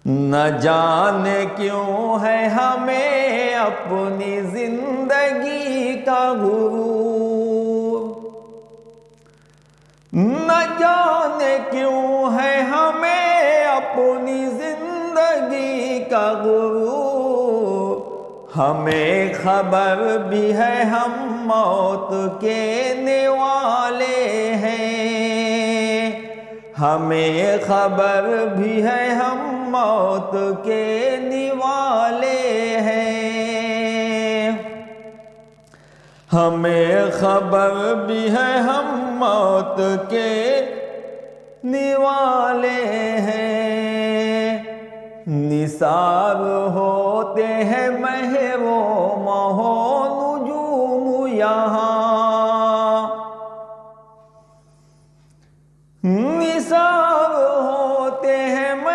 न जाने क्यों है हमें अपनी जिंदगी का गुरूर, न जाने क्यों है हमें अपनी जिंदगी का गुरूर। हमें खबर भी है हम मौत के निवाले हैं, हमें खबर भी है हम मौत के निवाले हैं, हमें खबर भी है हम मौत के निवाले हैं। निसार होते हैं महरो महो